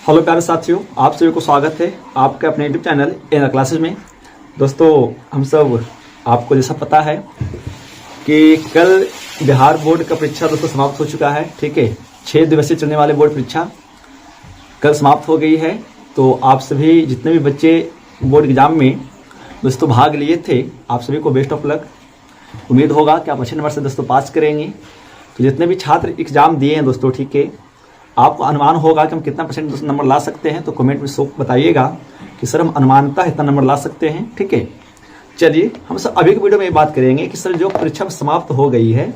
Hello प्यारे साथियों, आप सभी को स्वागत है आपके अपने यूट्यूब चैनल इन क्लासेज में। दोस्तों, हम सब आपको जैसा पता है कि कल बिहार बोर्ड का परीक्षा दोस्तों समाप्त हो चुका है। ठीक है, 6 दिवसीय चलने वाले बोर्ड परीक्षा कल समाप्त हो गई है। तो आप सभी जितने भी बच्चे बोर्ड एग्जाम में दोस्तों भाग लिए थे, आप सभी को बेस्ट ऑफ लक। उम्मीद होगा कि आप अच्छे नंबर से दोस्तों पास करेंगे। तो जितने भी छात्र एग्जाम दिए हैं दोस्तों, ठीक है, आपको अनुमान होगा कि हम कितना % नंबर ला सकते हैं। तो कमेंट में सो बताइएगा कि सर हम अनुमानता इतना नंबर ला सकते हैं। ठीक है, चलिए हम सर अभी की वीडियो में ये बात करेंगे कि सर जो परीक्षा समाप्त हो गई है,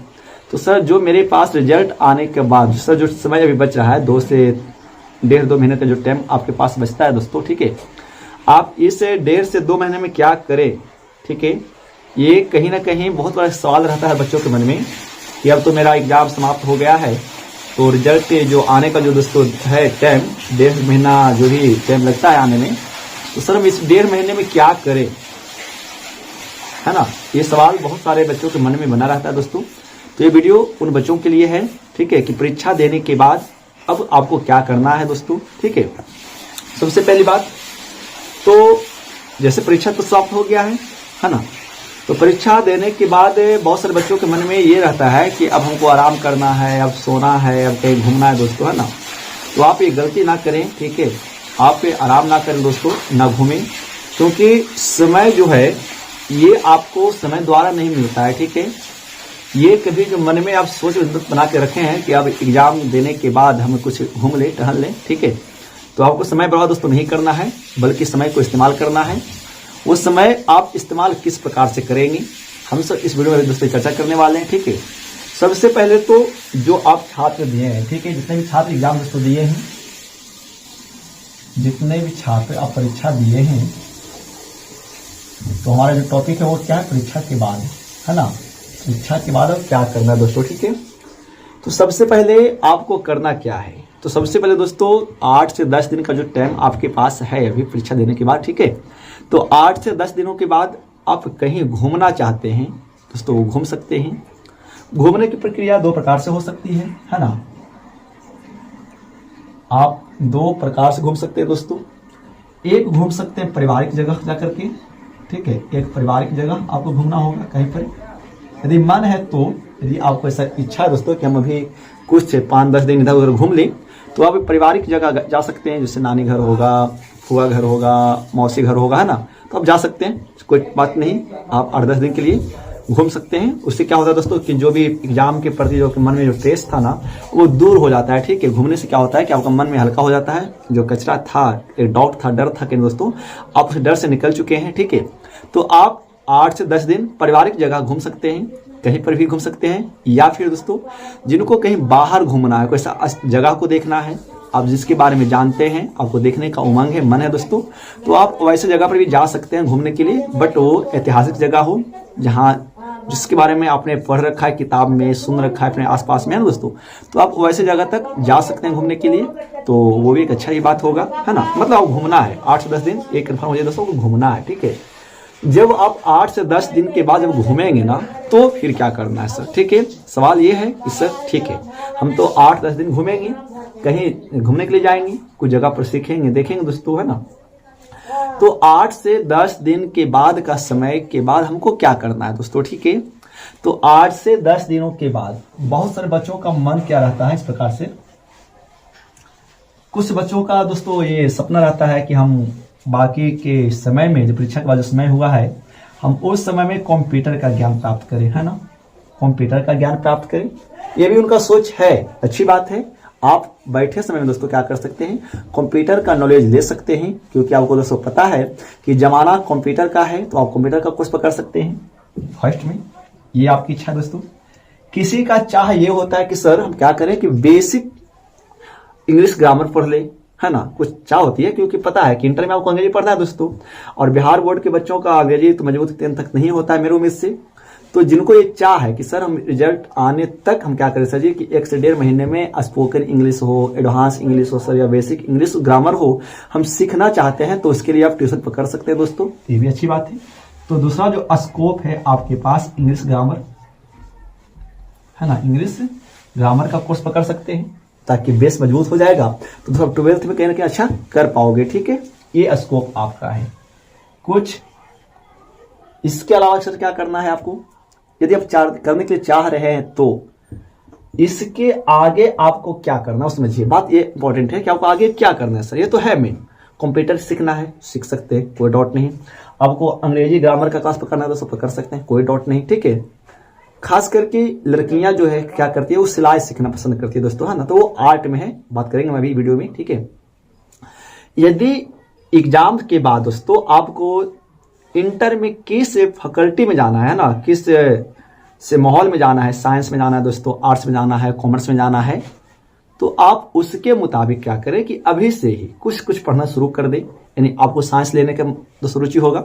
तो सर जो मेरे पास रिजल्ट आने के बाद सर जो समय अभी बच रहा है, 2 से 1.5-2 महीने का जो टाइम आपके पास बचता है दोस्तों, ठीक है, आप इस 1.5 से 2 महीने में क्या करें। ठीक है, ये कहीं ना कहीं बहुत बड़ा सवाल रहता है बच्चों के मन में कि अब तो मेरा एग्जाम समाप्त हो गया है, तो रिजल्ट के जो आने का जो दोस्तों है टाइम, 1.5 महीना जो भी टाइम लगता है आने में, तो सर हम इस 1.5 महीने में क्या करें, है ना। ये सवाल बहुत सारे बच्चों के मन में बना रहता है दोस्तों। तो ये वीडियो उन बच्चों के लिए है, ठीक है, कि परीक्षा देने के बाद अब आपको क्या करना है दोस्तों। ठीक है, सबसे पहली बात तो जैसे परीक्षा तो समाप्त हो गया है ना। तो परीक्षा देने के बाद बहुत सारे बच्चों के मन में ये रहता है कि अब हमको आराम करना है, अब सोना है, अब कहीं घूमना है दोस्तों, है ना। तो आप ये गलती ना करें, ठीक है, आप ये आराम ना करें दोस्तों, ना घूमें, क्योंकि समय जो है ये आपको समय द्वारा नहीं मिलता है। ठीक है, ये कभी जो मन में आप सोच बना के रखे हैं कि अब एग्जाम देने के बाद हम कुछ घूम ले, टहल लें, ठीक है, तो आपको समय बर्बाद दोस्तों नहीं करना है, बल्कि समय को इस्तेमाल करना है। उस समय आप इस्तेमाल किस प्रकार से करेंगे, हम सब इस वीडियो में दोस्तों चर्चा करने वाले हैं। ठीक है, सबसे पहले तो जो आप छात्र दिए हैं, ठीक है, जितने भी छात्र एग्जाम दोस्तों दिए हैं, जितने भी छात्र आप परीक्षा दिए हैं, तो हमारा जो टॉपिक है वो क्या है, परीक्षा के बाद, है ना। परीक्षा के बाद अब क्या करना है दोस्तों, ठीक है। तो सबसे पहले आपको करना क्या है, तो सबसे पहले दोस्तों 8 से 10 दिन का जो टाइम आपके पास है अभी परीक्षा देने के बाद, ठीक है, तो 8 से 10 दिनों के बाद आप कहीं घूमना चाहते हैं दोस्तों, वो घूम सकते हैं। घूमने की प्रक्रिया 2 प्रकार से हो सकती है ना। आप 2 प्रकार से घूम सकते हैं दोस्तों। एक घूम सकते हैं पारिवारिक जगह जाकर के, ठीक है, एक पारिवारिक जगह आपको घूमना होगा कहीं पर, यदि मन है तो, यदि आपको ऐसा इच्छा है दोस्तों कि हम अभी कुछ 5-10 दिन इधर उधर घूम लें, तो आप पारिवारिक जगह जा सकते हैं, जैसे नानी घर होगा, फुआ घर होगा, मौसी घर होगा, है ना। तो आप जा सकते हैं, कोई बात नहीं, आप 8-10 दिन के लिए घूम सकते हैं। उससे क्या होता है दोस्तों कि जो भी एग्जाम के प्रति जो मन में जो स्ट्रेस था ना, वो दूर हो जाता है। ठीक है, घूमने से क्या होता है कि आपका मन में हल्का हो जाता है, जो कचरा था, एक डाउट था, डर था कि दोस्तों आप उस डर से निकल चुके हैं। ठीक है, तो आप 8 से 10 दिन पारिवारिक जगह घूम सकते हैं, कहीं पर भी घूम सकते हैं। या फिर दोस्तों जिनको कहीं बाहर घूमना है, कोई ऐसा जगह को देखना है, आप जिसके बारे में जानते हैं, आपको देखने का उमंग है, मन है दोस्तों, तो आप वैसे जगह पर भी जा सकते हैं घूमने के लिए, बट वो ऐतिहासिक जगह हो, जहाँ जिसके बारे में आपने पढ़ रखा है, किताब में सुन रखा है अपने आसपास में, है ना दोस्तों। तो आप वैसे जगह तक जा सकते हैं घूमने के लिए, तो वो भी एक अच्छा ही बात होगा, है ना। मतलब आप घूमना है 8 से 10 दिन, एक कन्फर्म हो जाए दोस्तों, घूमना है। ठीक है, जब आप 8 से 10 दिन के बाद जब घूमेंगे ना, तो फिर क्या करना है सर। ठीक है, सवाल ये है कि सर ठीक है, हम तो 8-10 दिन घूमेंगे, कहीं घूमने के लिए जाएंगे, कुछ जगह पर सीखेंगे, देखेंगे दोस्तों, है ना। तो 8 से 10 दिन के बाद का समय के बाद हमको क्या करना है दोस्तों। ठीक है, तो 8 से 10 दिनों के बाद बहुत सारे बच्चों का मन क्या रहता है इस प्रकार से, कुछ बच्चों का दोस्तों ये सपना रहता है कि हम बाकी के समय में, जो परीक्षा के बाद जो समय हुआ है, हम उस समय में कंप्यूटर का ज्ञान प्राप्त करें, है ना, कंप्यूटर का ज्ञान प्राप्त करें। ये भी उनका सोच है, अच्छी बात है। आप बैठे समय में दोस्तों क्या कर सकते हैं, कंप्यूटर का नॉलेज ले सकते हैं, क्योंकि आपको दोस्तों पता है कि जमाना कंप्यूटर का है, तो आप कंप्यूटर का कोर्स पकड़ सकते हैं फर्स्ट में। ये आपकी इच्छा है दोस्तों। किसी का चाह ये होता है कि सर हम क्या करें कि बेसिक इंग्लिश ग्रामर पढ़ ले, है ना, कुछ चाह होती है, क्योंकि पता है कि इंटर में आपको अंग्रेजी पढ़ना है दोस्तों, और बिहार बोर्ड के बच्चों का अंग्रेजी तो मजबूत 10 तक नहीं होता है मेरे उम्मीद से। तो जिनको ये चाह है कि सर हम रिजल्ट आने तक हम क्या करें सर जी, कि 1 से 1.5 महीने में स्पोकन इंग्लिश हो, एडवांस इंग्लिश हो सर, या बेसिक इंग्लिश ग्रामर हो, हम सीखना चाहते हैं, तो इसके लिए आप ट्यूशन पकड़ सकते हैं दोस्तों, ये भी अच्छी बात है। तो दूसरा जो स्कोप है आपके पास, इंग्लिश ग्रामर, है ना, इंग्लिश ग्रामर का कोर्स पकड़ सकते हैं। ताकि बेस मजबूत हो जाएगा तो दोस्तों 12th में कहीं ना कहीं अच्छा कर पाओगे। ठीक है, ये स्कोप आपका है। कुछ इसके अलावा सर क्या करना है आपको, यदि आप करने के लिए चाह रहे हैं तो इसके आगे आपको क्या करना है समझिए। बात ये इंपॉर्टेंट है कि आपको आगे क्या करना है सर। ये तो है मेन, कंप्यूटर सीखना है सीख सकते हैं, कोई डाउट नहीं। आपको अंग्रेजी ग्रामर का क्लास पकड़ना है तो सब पकड़ सकते हैं, कोई डाउट नहीं। ठीक है, खास करके लड़कियां जो है क्या करती है, वो सिलाई सीखना पसंद करती है दोस्तों, है ना, तो वो आर्ट में है, बात करेंगे मैं अभी वीडियो में। ठीक है, यदि एग्जाम के बाद दोस्तों आपको इंटर में किस फैकल्टी में जाना है ना, किस से माहौल में जाना है, साइंस में जाना है दोस्तों, आर्ट्स में जाना है, कॉमर्स में जाना है, तो आप उसके मुताबिक क्या करें कि अभी से ही कुछ कुछ पढ़ना शुरू कर दें। यानी आपको साइंस लेने का दोस्तों रुचि होगा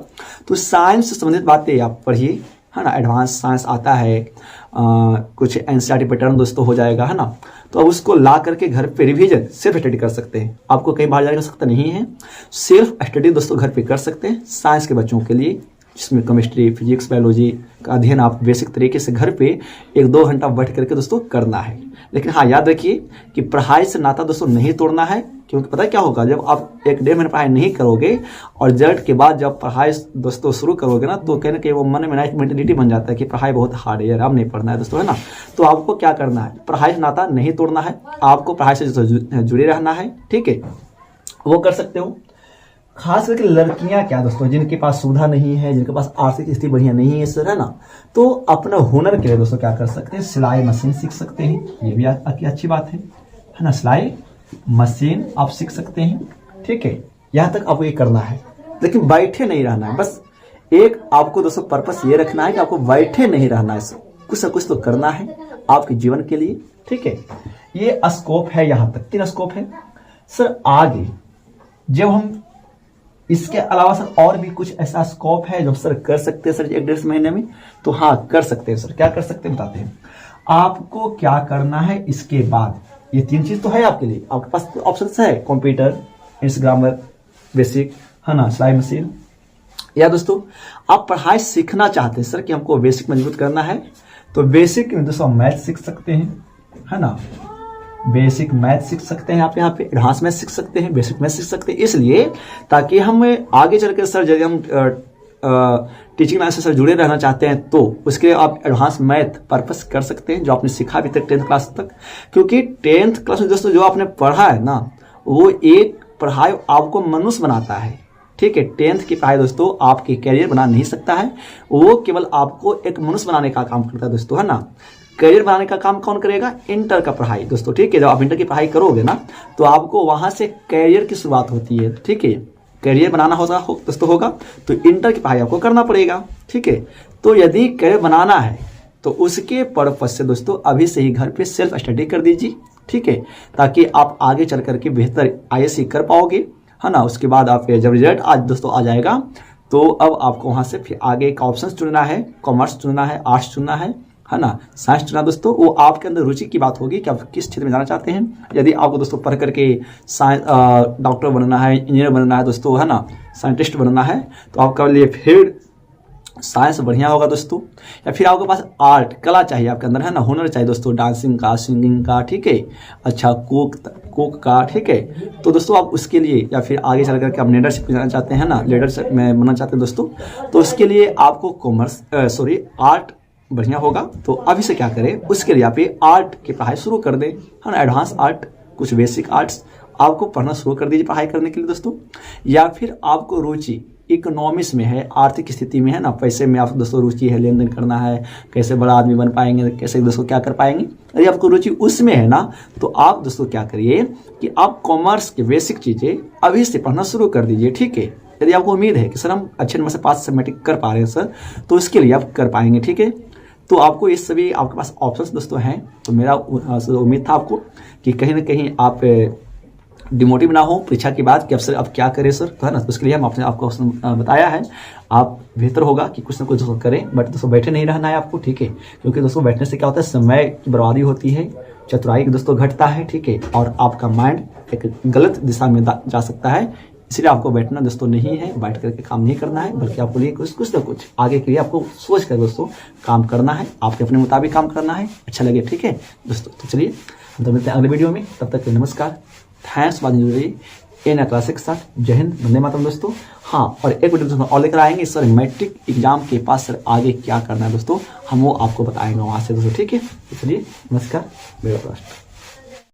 तो साइंस से संबंधित बातें आप पढ़िए, है ना। एडवांस साइंस आता है, कुछ एनसीईआरटी पैटर्न दोस्तों हो जाएगा, है ना। तो अब उसको ला करके घर पे रिवीजन सेल्फ स्टडी कर सकते हैं। आपको कहीं बाहर जाने की आवश्यकता नहीं है, सेल्फ स्टडी दोस्तों घर पे कर सकते हैं साइंस के बच्चों के लिए, जिसमें केमिस्ट्री, फिजिक्स, बायोलॉजी का अध्ययन आप बेसिक तरीके से घर पे 1-2 घंटा बैठ करके दोस्तों करना है। लेकिन हाँ, याद रखिए कि पढ़ाई से नाता दोस्तों नहीं तोड़ना है, क्योंकि पता है क्या होगा, जब आप 1-1.5 महीने पढ़ाई नहीं करोगे और रिजल्ट के बाद जब पढ़ाई दोस्तों शुरू करोगे ना, तो कहीं ना कहीं वो मन में एक मेंटेलिटी बन जाता है कि पढ़ाई बहुत हार्ड है यार, अब नहीं पढ़ना है दोस्तों, है ना। तो आपको क्या करना है, पढ़ाई से नाता नहीं तोड़ना है, आपको पढ़ाई से जुड़े रहना है। ठीक है, वो कर सकते हो। खास करके लड़कियां क्या दोस्तों, जिनके पास सुविधा नहीं है, जिनके पास आर्थिक स्थिति बढ़िया नहीं है सर, है ना, तो अपना हुनर के लिए दोस्तों क्या कर सकते हैं, सिलाई मशीन सीख सकते हैं। ये भी अच्छी बात है ना, सिलाई मशीन आप सीख सकते हैं। ठीक है, यहाँ तक आपको ये करना है, लेकिन बैठे नहीं रहना है। बस एक आपको दोस्तों पर्पस ये रखना है कि आपको बैठे नहीं रहना है सर, कुछ ना कुछ तो करना है आपके जीवन के लिए। ठीक है, ये स्कोप है, यहाँ तक 3 स्कोप है सर। आगे जब हम इसके अलावा सर और भी कुछ ऐसा स्कोप है जो सर कर सकते हैं सर 1-1.5 महीने में, तो हाँ कर सकते हैं सर। क्या कर सकते हैं बताते हैं आपको। क्या करना है इसके बाद, ये 3 चीज तो है आपके लिए, आपके पास ऑप्शन है, कंप्यूटर, ग्रामर बेसिक, है ना, सिलाई मशीन। या दोस्तों आप पढ़ाई सीखना चाहते हैं सर कि हमको बेसिक मजबूत करना है, तो बेसिक में दोस्तों मैथ सीख सकते हैं, है ना, बेसिक मैथ सीख सकते हैं आप, यहाँ पे एडवांस मैथ सीख सकते हैं, बेसिक मैथ सीख सकते हैं, इसलिए ताकि हम आगे चलकर सर यदि हम टीचिंग लाइन से सर जुड़े रहना चाहते हैं तो उसके लिए आप एडवांस मैथ पर्पस कर सकते हैं, जो आपने सीखा अभी तक 10th क्लास तक। क्योंकि 10th क्लास में दोस्तों जो आपने पढ़ा है ना, वो एक पढ़ाई आपको मनुष्य बनाता है। ठीक है, 10th की पढ़ाई दोस्तों आपके कैरियर बना नहीं सकता है, वो केवल आपको एक मनुष्य बनाने का काम करता है दोस्तों, है ना। करियर बनाने का काम कौन करेगा, इंटर का पढ़ाई दोस्तों। ठीक है, जब आप इंटर की पढ़ाई करोगे ना, तो आपको वहां से करियर की शुरुआत होती है। ठीक है, करियर बनाना दोस्तों होगा तो इंटर की पढ़ाई आपको करना पड़ेगा। ठीक है, तो यदि करियर बनाना है तो उसके पर्पस से दोस्तों अभी से ही घर पे सेल्फ स्टडी कर दीजिए। ठीक है, ताकि आप आगे चल करके बेहतर IAS कर पाओगे, है ना। उसके बाद आप जब रिजल्ट आज दोस्तों आ जाएगा तो अब आपको वहां से फिर आगे का ऑप्शन चुनना है, कॉमर्स चुनना है, आर्ट्स चुनना है ना, साइंस चुना दोस्तों। वो आपके अंदर रुचि की बात होगी कि आप किस क्षेत्र में जाना चाहते हैं। यदि आपको दोस्तों पढ़ करके साइंस डॉक्टर बनना है, इंजीनियर बनना है दोस्तों, है ना, साइंटिस्ट बनना है, तो आपके लिए फिर साइंस बढ़िया होगा दोस्तों। या फिर आपके पास आर्ट कला चाहिए आपके अंदर, है ना, हुनर चाहिए दोस्तों, डांसिंग का, सिंगिंग का, ठीक है, अच्छा कुक का, ठीक है, तो दोस्तों आप उसके लिए या फिर आगे चल करके आप लीडरशिप जाना चाहते हैं ना, लीडरशिप में बनना चाहते हैं दोस्तों, तो उसके लिए आपको आर्ट बढ़िया होगा। तो अभी से क्या करें, उसके लिए आप ये आर्ट की पढ़ाई शुरू कर दें, है ना, एडवांस आर्ट, कुछ बेसिक आर्ट्स आपको पढ़ना शुरू कर दीजिए पढ़ाई करने के लिए दोस्तों। या फिर आपको रुचि इकोनॉमिक्स में है, आर्थिक स्थिति में है ना, पैसे में आप दोस्तों रुचि है, लेन देन करना है, कैसे बड़ा आदमी बन पाएंगे, कैसे दोस्तों क्या कर पाएंगे, यदि आपको रुचि उसमें है ना, तो आप दोस्तों क्या करिए कि आप कॉमर्स की बेसिक चीजें अभी से पढ़ना शुरू कर दीजिए। ठीक है, यदि आपको उम्मीद है कि सर हम अच्छे नंबर से पास से मैट्रिक कर पा रहे हैं सर, तो इसके लिए आप कर पाएंगे। ठीक है, तो आपको ये सभी आपके पास ऑप्शंस दोस्तों हैं। तो मेरा उम्मीद था आपको कि कहीं ना कहीं आप डिमोटिव ना हो परीक्षा के बाद कि अब सर अब क्या करें सर, तो है ना, तो उसके लिए हम आपको बताया है। आप बेहतर होगा कि कुछ ना कुछ दोस्तों करें, बट दोस्तों बैठे नहीं रहना है आपको। ठीक है, क्योंकि दोस्तों बैठने से क्या होता है, समय की बर्बादी होती है, चतुराई दोस्तों घटता है। ठीक है, और आपका माइंड एक गलत दिशा में जा सकता है, इसलिए आपको बैठना दोस्तों नहीं है, बैठ करके काम नहीं करना है, बल्कि आपको लिए कुछ ना कुछ आगे के लिए आपको सोच कर दोस्तों काम करना है, आपके अपने मुताबिक काम करना है, अच्छा लगे। ठीक है दोस्तों, तो चलिए हम तो मिलते हैं अगले वीडियो में, तब तक के नमस्कार। Thanks for watching in classes के साथ। जय हिंद, वंदे मातरम दोस्तों। हाँ, और एक वीडियो और लेकर आएंगे सर मैट्रिक एग्जाम के पास सर आगे क्या करना है दोस्तों, हम वो आपको बताएंगे वहाँ से दोस्तों, ठीक है। इसलिए नमस्कार, मेरा राष्ट्र।